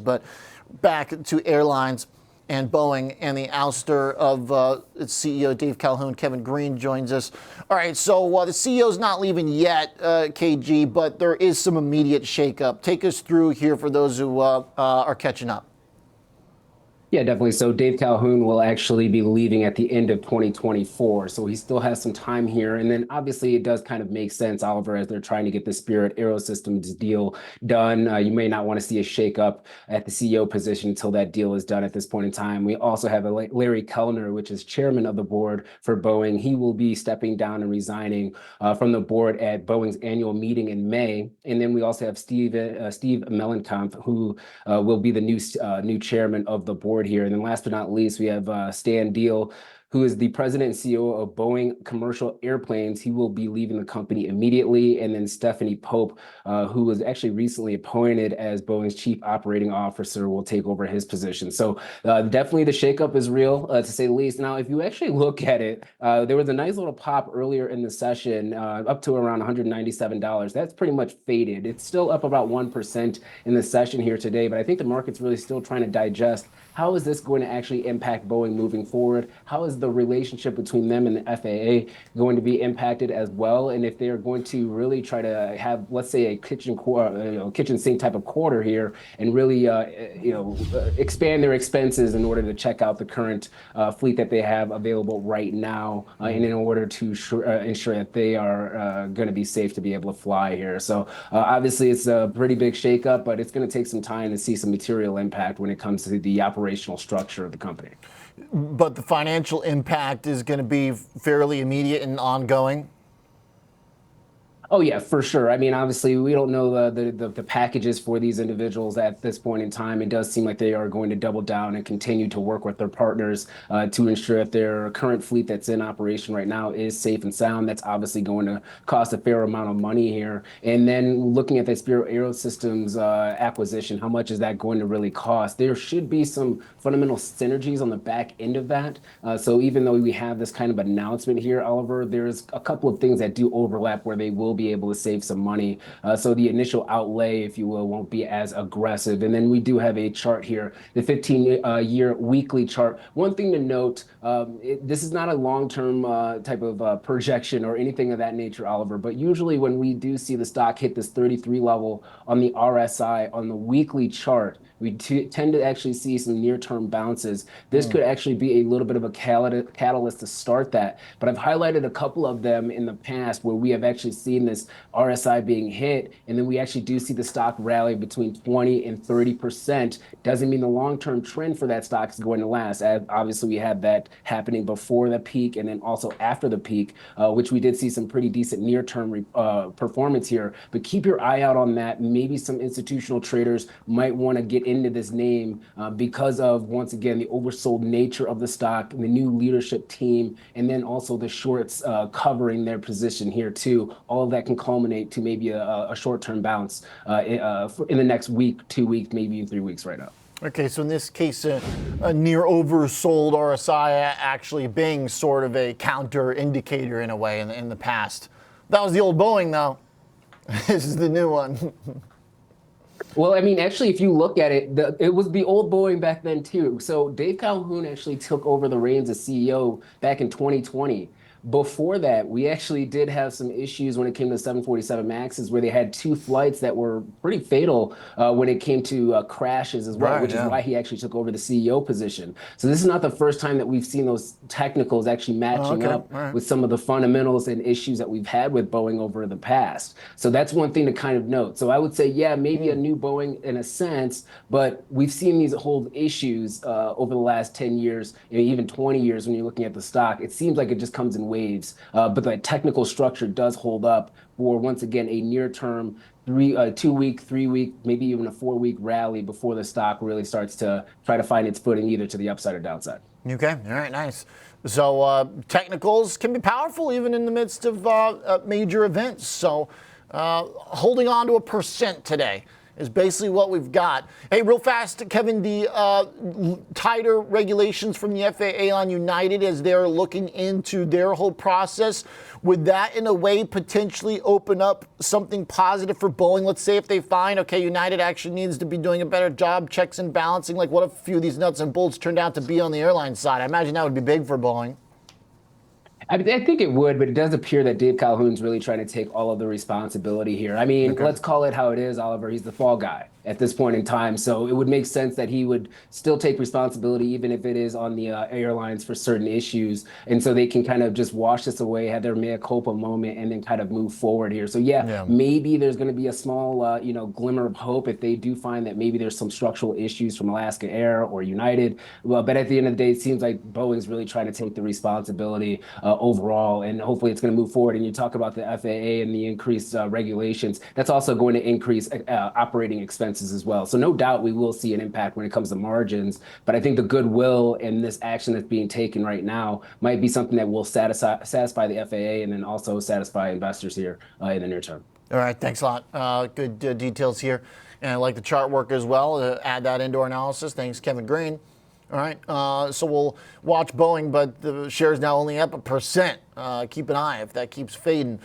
But back to airlines and Boeing and the ouster of its CEO, Dave Calhoun. Kevin Green joins us. All right, so the CEO's not leaving yet, KG, but there is some immediate shakeup. Take us through here for those who are catching up. Yeah, definitely. So Dave Calhoun will actually be leaving at the end of 2024. So he still has some time here. And then obviously it does kind of make sense, Oliver, as they're trying to get the Spirit Aerosystems deal done. You may not want to see a shakeup at the CEO position until that deal is done at this point in time. We also have Larry Kellner, which is chairman of the board for Boeing. He will be stepping down and resigning from the board at Boeing's annual meeting in May. And then we also have Steve Mellencamp, who will be the new chairman of the board here. And then last but not least, we have Stan Deal, who is the president and CEO of Boeing Commercial Airplanes. He will be leaving the company immediately. And then Stephanie Pope, who was actually recently appointed as Boeing's chief operating officer, will take over his position. So definitely the shakeup is real, to say the least. Now, if you actually look at it, there was a nice little pop earlier in the session, up to around $197. That's pretty much faded. It's still up about 1% in the session here today, but I think the market's really still trying to digest how is this going to actually impact Boeing moving forward? How is the relationship between them and the FAA going to be impacted as well? And if they are going to really try to have, let's say, a kitchen sink type of quarter here and really, expand their expenses in order to check out the current fleet that they have available right now, and in order to ensure that they are going to be safe to be able to fly here. So obviously, it's a pretty big shakeup, but it's going to take some time to see some material impact when it comes to the operational structure of the company. But the financial impact is going to be fairly immediate and ongoing? Oh, yeah, for sure. I mean, obviously, we don't know the packages for these individuals at this point in time. It does seem like they are going to double down and continue to work with their partners to ensure that their current fleet that's in operation right now is safe and sound. That's obviously going to cost a fair amount of money here. And then looking at the Spirit Aerosystems acquisition, how much is that going to really cost? There should be some fundamental synergies on the back end of that. So even though we have this kind of announcement here, Oliver, there's a couple of things that do overlap where they will be able to save some money. So the initial outlay, if you will, won't be as aggressive. And then we do have a chart here, the 15-year weekly chart. One thing to note, this is not a long-term type of projection or anything of that nature, Oliver, but usually when we do see the stock hit this 33 level on the RSI on the weekly chart, we tend to actually see some near-term bounces. This could actually be a little bit of a catalyst to start that. But I've highlighted a couple of them in the past where we have actually seen this RSI being hit, and then we actually do see the stock rally between 20 and 30%. Doesn't mean the long-term trend for that stock is going to last. Obviously, we had that happening before the peak and then also after the peak, which we did see some pretty decent near-term performance here. But keep your eye out on that. Maybe some institutional traders might want to get into this name because of, once again, the oversold nature of the stock, the new leadership team, and then also the shorts covering their position here too. All of that can culminate to maybe a short-term bounce in the next week, 2 weeks, maybe even 3 weeks right now. Okay, so in this case, a near oversold RSI actually being sort of a counter indicator in a way in the past. That was the old Boeing, though. This is the new one. Well, I mean, actually, if you look at it, it was the old Boeing back then, too. So Dave Calhoun actually took over the reins as CEO back in 2020. Before that, we actually did have some issues when it came to 747 Maxes, where they had 2 flights that were pretty fatal when it came to crashes as well, which is why he actually took over the CEO position. So this is not the first time that we've seen those technicals actually matching up with some of the fundamentals and issues that we've had with Boeing over the past. So that's one thing to kind of note. So I would say, yeah, maybe a new Boeing in a sense, but we've seen these whole issues over the last 10 years, even 20 years when you're looking at the stock. It seems like it just comes in waves, but the technical structure does hold up for, once again, a near-term 2 week, 3 week, maybe even a 4 week rally before the stock really starts to try to find its footing either to the upside or downside. Okay, all right, nice. So technicals can be powerful even in the midst of major events. So holding on to a percent today is basically what we've got. Hey, real fast, Kevin, the tighter regulations from the FAA on United as they're looking into their whole process, would that in a way potentially open up something positive for Boeing? Let's say if they find, okay, United actually needs to be doing a better job, checks and balancing, like what if a few of these nuts and bolts turned out to be on the airline side? I imagine that would be big for Boeing. I think it would, but it does appear that Dave Calhoun's really trying to take all of the responsibility here. I mean, let's call it how it is, Oliver. He's the fall guy at this point in time. So it would make sense that he would still take responsibility, even if it is on the airlines for certain issues. And so they can kind of just wash this away, have their mea culpa moment, and then kind of move forward here. So yeah. Maybe there's going to be a small, glimmer of hope if they do find that maybe there's some structural issues from Alaska Air or United. Well, but at the end of the day, it seems like Boeing's really trying to take the responsibility overall, and hopefully it's going to move forward. And you talk about the FAA and the increased regulations. That's also going to increase operating expenses as well. So no doubt we will see an impact when it comes to margins, but I think the goodwill and this action that's being taken right now might be something that will satisfy the FAA and then also satisfy investors here in the near term. All right, thanks a lot. Good details here. And I like the chart work as well. Add that into our analysis. Thanks, Kevin Green. All right, so we'll watch Boeing, but the share's now only up 1%. Keep an eye if that keeps fading.